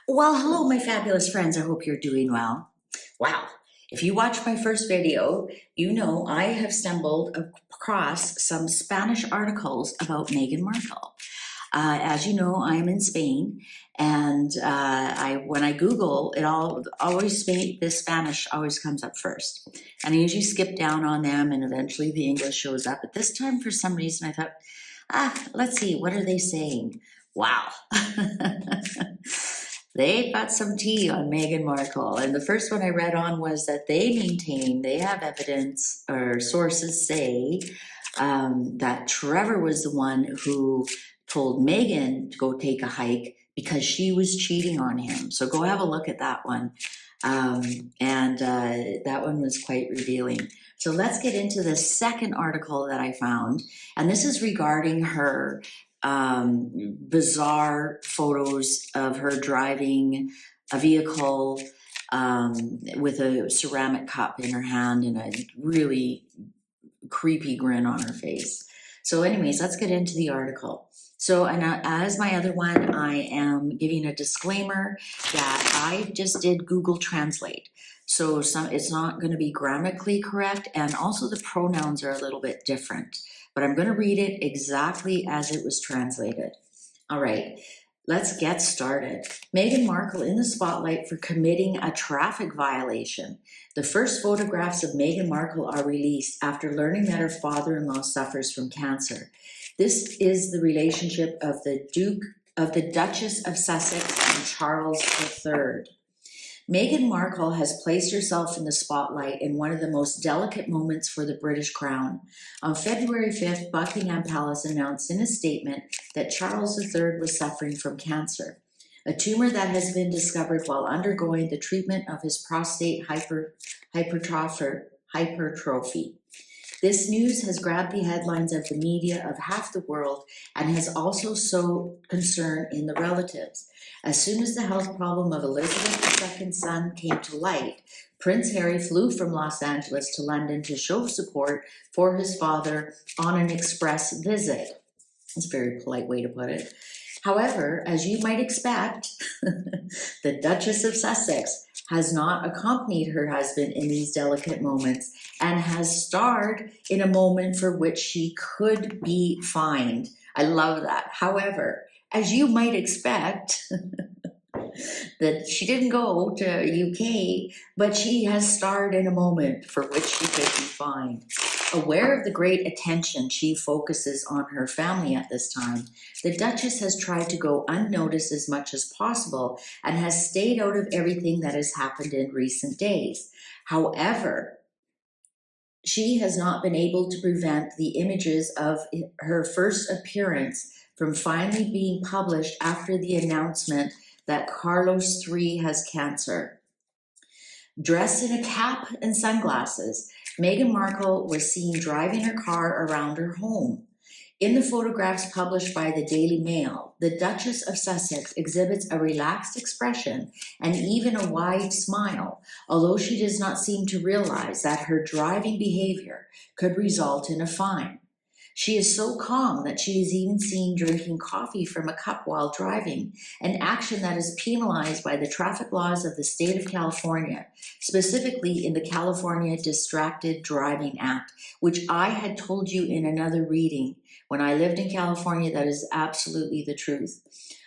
Well, hello, my fabulous friends. I hope you're doing well. Wow. If you watched my first video, you know I have stumbled across some Spanish articles about Meghan Markle. As you know, I am in Spain, and when I Google, it always the Spanish always comes up first, and I usually skip down on them, and eventually the English shows up. But this time, for some reason, I thought, let's see, what are they saying? Wow. They got some tea on Meghan Markle. And the first one I read on was that they have evidence, or sources say, that Trevor was the one who told Meghan to go take a hike because she was cheating on him. So go have a look at that one. That one was quite revealing. So let's get into the second article that I found. And this is regarding her bizarre photos of her driving a vehicle with a ceramic cup in her hand and a really creepy grin on her face. So anyways, let's get into the article. So, and as my other one, I am giving a disclaimer that I just did Google Translate. So it's not going to be grammatically correct, and also the pronouns are a little bit different. But I'm going to read it exactly as it was translated. All right, let's get started. Meghan Markle in the spotlight for committing a traffic violation. The first photographs of Meghan Markle are released after learning that her father-in-law suffers from cancer. This is the relationship of the Duchess of Sussex and Charles III. Meghan Markle has placed herself in the spotlight in one of the most delicate moments for the British Crown. On February 5th, Buckingham Palace announced in a statement that Charles III was suffering from cancer, a tumor that has been discovered while undergoing the treatment of his prostate hypertrophy. This news has grabbed the headlines of the media of half the world and has also sowed concern in the relatives. As soon as the health problem of Elizabeth II's son came to light, Prince Harry flew from Los Angeles to London to show support for his father on an express visit. That's a very polite way to put it. However, as you might expect, the Duchess of Sussex has not accompanied her husband in these delicate moments and has starred in a moment for which she could be fined. I love that. However, as you might expect, that she didn't go to UK, but she has starred in a moment for which she could be fined. Aware of the great attention she focuses on her family at this time, the Duchess has tried to go unnoticed as much as possible and has stayed out of everything that has happened in recent days. However, she has not been able to prevent the images of her first appearance from finally being published after the announcement that Carlos III has cancer. Dressed in a cap and sunglasses, Meghan Markle was seen driving her car around her home. In the photographs published by the Daily Mail, the Duchess of Sussex exhibits a relaxed expression and even a wide smile, although she does not seem to realize that her driving behavior could result in a fine. She is so calm that she is even seen drinking coffee from a cup while driving, an action that is penalized by the traffic laws of the state of California, specifically in the California Distracted Driving Act, which I had told you in another reading. When I lived in California, that is absolutely the truth.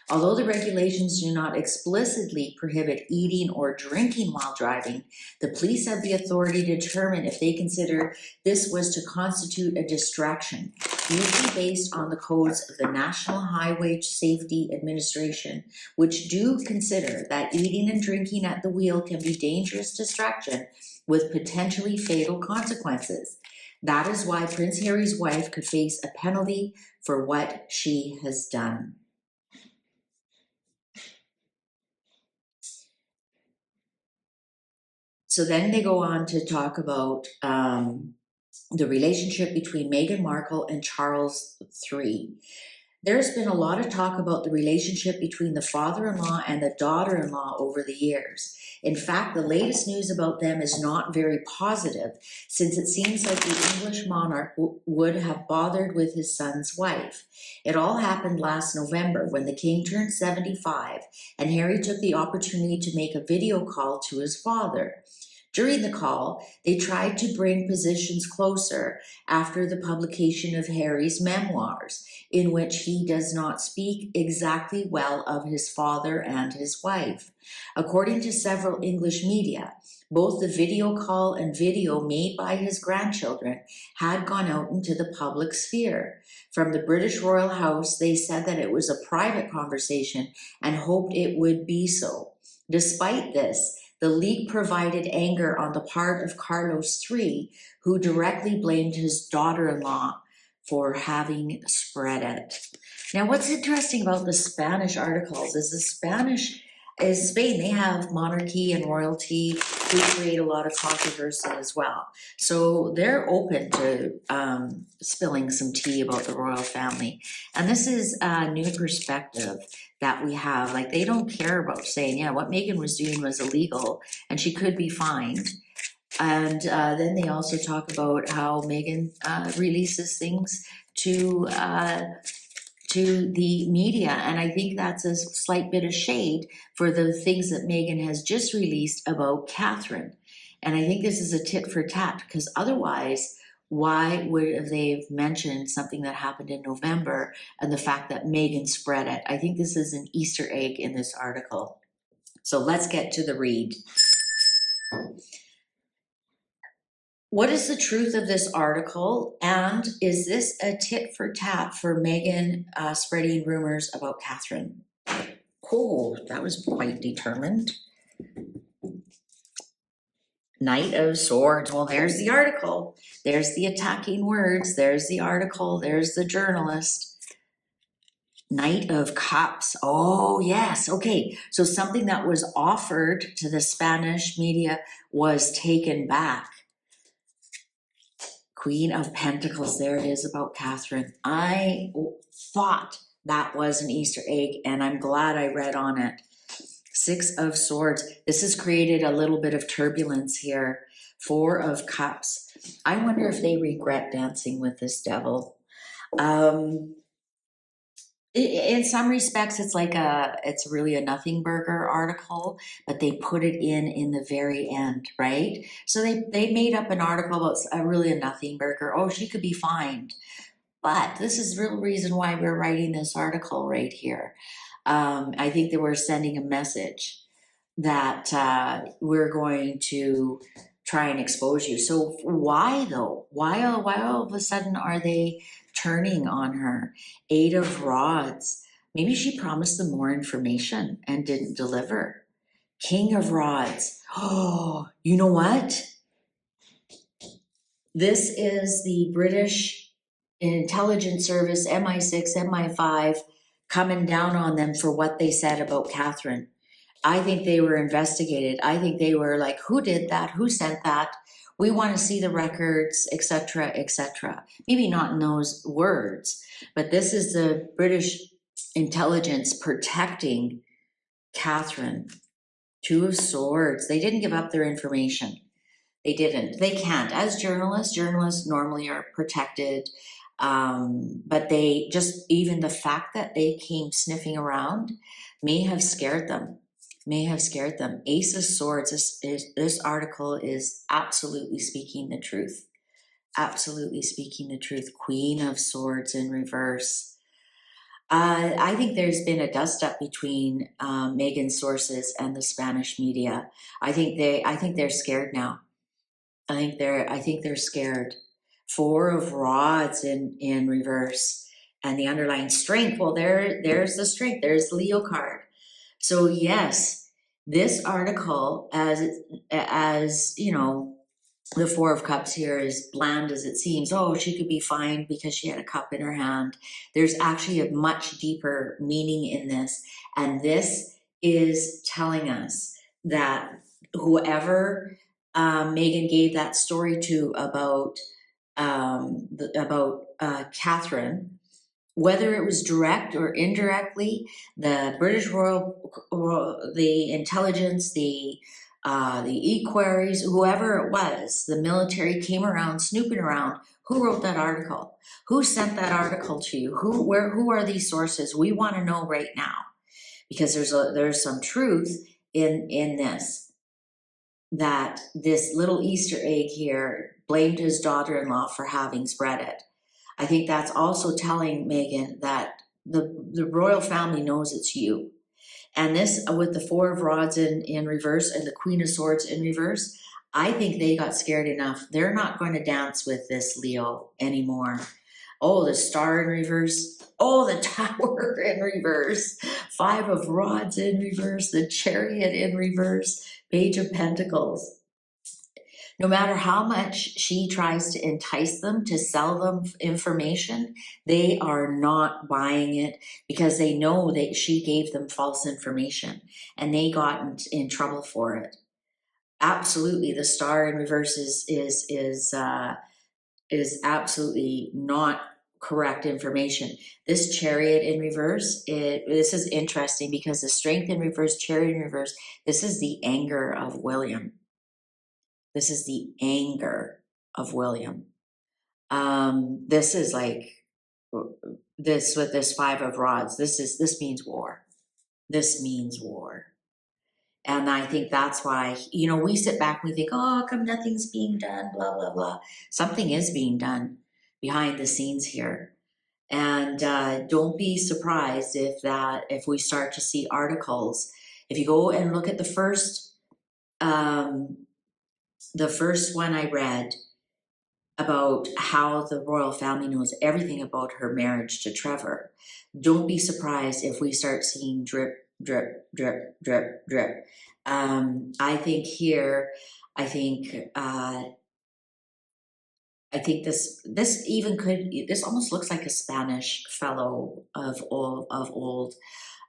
Although the regulations do not explicitly prohibit eating or drinking while driving, the police have the authority to determine if they consider this was to constitute a distraction, usually based on the codes of the National Highway Safety Administration, which do consider that eating and drinking at the wheel can be dangerous distraction with potentially fatal consequences. That is why Prince Harry's wife could face a penalty for what she has done. So then they go on to talk about the relationship between Meghan Markle and Charles III. There's been a lot of talk about the relationship between the father-in-law and the daughter-in-law over the years. In fact, the latest news about them is not very positive, since it seems like the English monarch would have bothered with his son's wife. It all happened last November when the king turned 75, and Harry took the opportunity to make a video call to his father. During the call, they tried to bring positions closer after the publication of Harry's memoirs, in which he does not speak exactly well of his father and his wife. According to several English media, both the video call and video made by his grandchildren had gone out into the public sphere. From the British Royal House, they said that it was a private conversation and hoped it would be so. Despite this, the leak provided anger on the part of Carlos III, who directly blamed his daughter-in-law for having spread it. Now, what's interesting about the Spanish articles is Spain, they have monarchy and royalty who create a lot of controversy as well. So they're open to spilling some tea about the royal family. And this is a new perspective that we have. Like, they don't care about saying, yeah, what Meghan was doing was illegal and she could be fined. And then they also talk about how Meghan releases things to the media, and I think that's a slight bit of shade for the things that Meghan has just released about Catherine. And I think this is a tit for tat, because otherwise, why would have they mentioned something that happened in November and the fact that Meghan spread it? I think this is an Easter egg in this article. So let's get to the read. What is the truth of this article? And is this a tit for tat for Meghan spreading rumors about Catherine? Cool, that was quite determined. Knight of Swords. Well, there's the article. There's the attacking words. There's the article. There's the journalist. Knight of Cups. Oh, yes. Okay. So something that was offered to the Spanish media was taken back. Queen of Pentacles. There it is about Catherine. I thought that was an Easter egg, and I'm glad I read on it. Six of Swords. This has created a little bit of turbulence here. Four of Cups. I wonder if they regret dancing with this devil. In some respects, it's really a nothing burger article, but they put it in the very end, right? So they made up an article about really a nothing burger. Oh, she could be fined. But this is the real reason why we're writing this article right here. I think they were sending a message that we're going to try and expose you. So why though? Why all of a sudden are they turning on her? Eight of Rods. Maybe she promised them more information and didn't deliver. King of Rods. Oh, you know what? This is the British intelligence service, MI6, MI5, coming down on them for what they said about Catherine. I think they were investigated. I think they were like, who did that? Who sent that? We want to see the records, etc., etc. Maybe not in those words, but this is the British intelligence protecting Catherine. Two of Swords. They didn't give up their information. They didn't. They can't. As journalists normally are protected, but they just, even the fact that they came sniffing around may have scared them. Ace of Swords. This article is absolutely speaking the truth. Absolutely speaking the truth. Queen of Swords in reverse. I think there's been a dust-up between Meghan's sources and the Spanish media. I think they're scared now. I think they're scared. Four of Rods in reverse, and the underlying strength. Well, there's the strength. There's the Leo card. So yes, this article, as you know, the Four of Cups here is bland as it seems. Oh, she could be fined because she had a cup in her hand. There's actually a much deeper meaning in this, and this is telling us that whoever Meghan gave that story to about Catherine, whether it was direct or indirectly, the British the intelligence, the equerries, whoever it was, the military came around snooping around. Who wrote that article? Who sent that article to you? Who are these sources? We want to know right now, because there's some truth in this, that this little Easter egg here blamed his daughter-in-law for having spread it. I think that's also telling Meghan that the royal family knows it's you. And this, with the Four of Rods in reverse and the Queen of Swords in reverse, I think they got scared enough. They're not going to dance with this Leo anymore. Oh, the Star in reverse. Oh, the Tower in reverse. Five of Rods in reverse. The Chariot in reverse. Page of Pentacles. No matter how much she tries to entice them to sell them information, they are not buying it, because they know that she gave them false information and they got in trouble for it. Absolutely, the Star in reverse is absolutely not correct information. This Chariot in reverse, this is interesting, because the Strength in reverse, Chariot in reverse, this is the anger of William. This is the anger of William. This is like this with this Five of Rods. This means war. This means war. And I think that's why, we sit back and we think, oh, how come nothing's being done, blah, blah, blah. Something is being done behind the scenes here. And don't be surprised if we start to see articles. If you go and look at the first one I read about how the royal family knows everything about her marriage to Trevor, don't be surprised if we start seeing drip, drip, drip, drip, drip. I think here, I think this almost looks like a Spanish fellow of old.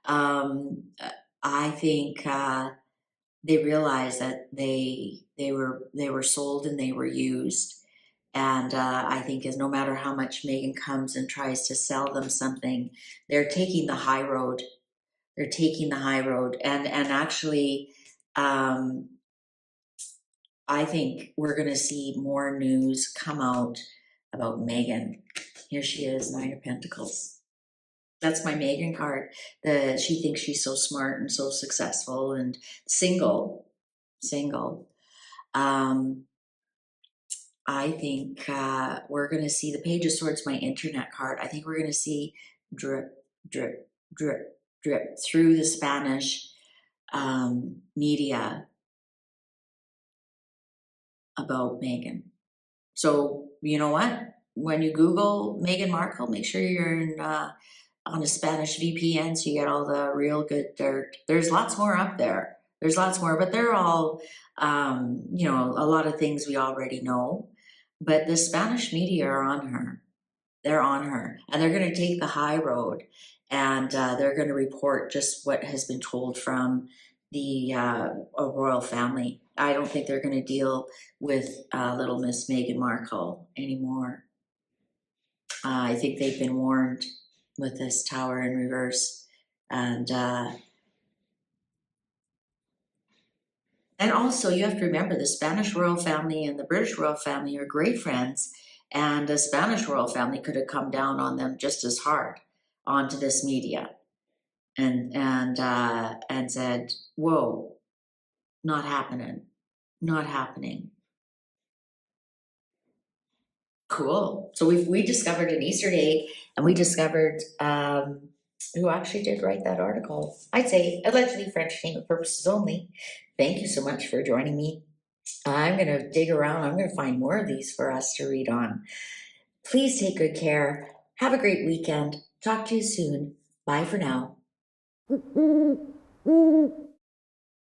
I think they realized that they were sold and they were used. And I think no matter how much Meghan comes and tries to sell them something, they're taking the high road. They're taking the high road. And actually, I think we're going to see more news come out about Meghan. Here she is, Nine of Pentacles. That's my Meghan card. She thinks she's so smart and so successful and single. I think we're going to see the Page of Swords, my internet card. I think we're going to see drip, drip, drip, drip through the Spanish media about Meghan. So you know what? When you Google Meghan Markle, make sure you're on a Spanish VPN so you get all the real good dirt. There's lots more up there. There's lots more, but they're all, a lot of things we already know. But the Spanish media are on her. They're on her. And they're going to take the high road. And they're going to report just what has been told from the royal family. I don't think they're going to deal with little Miss Meghan Markle anymore. I think they've been warned with this Tower in reverse. And also, you have to remember, the Spanish royal family and the British royal family are great friends, and the Spanish royal family could have come down on them just as hard onto this media, and said, "Whoa, not happening, not happening." Cool. So we discovered an Easter egg, and we discovered who actually did write that article. I'd say allegedly for entertainment purposes only. Thank you so much for joining me. I'm going to dig around. I'm going to find more of these for us to read on. Please take good care. Have a great weekend. Talk to you soon. Bye for now.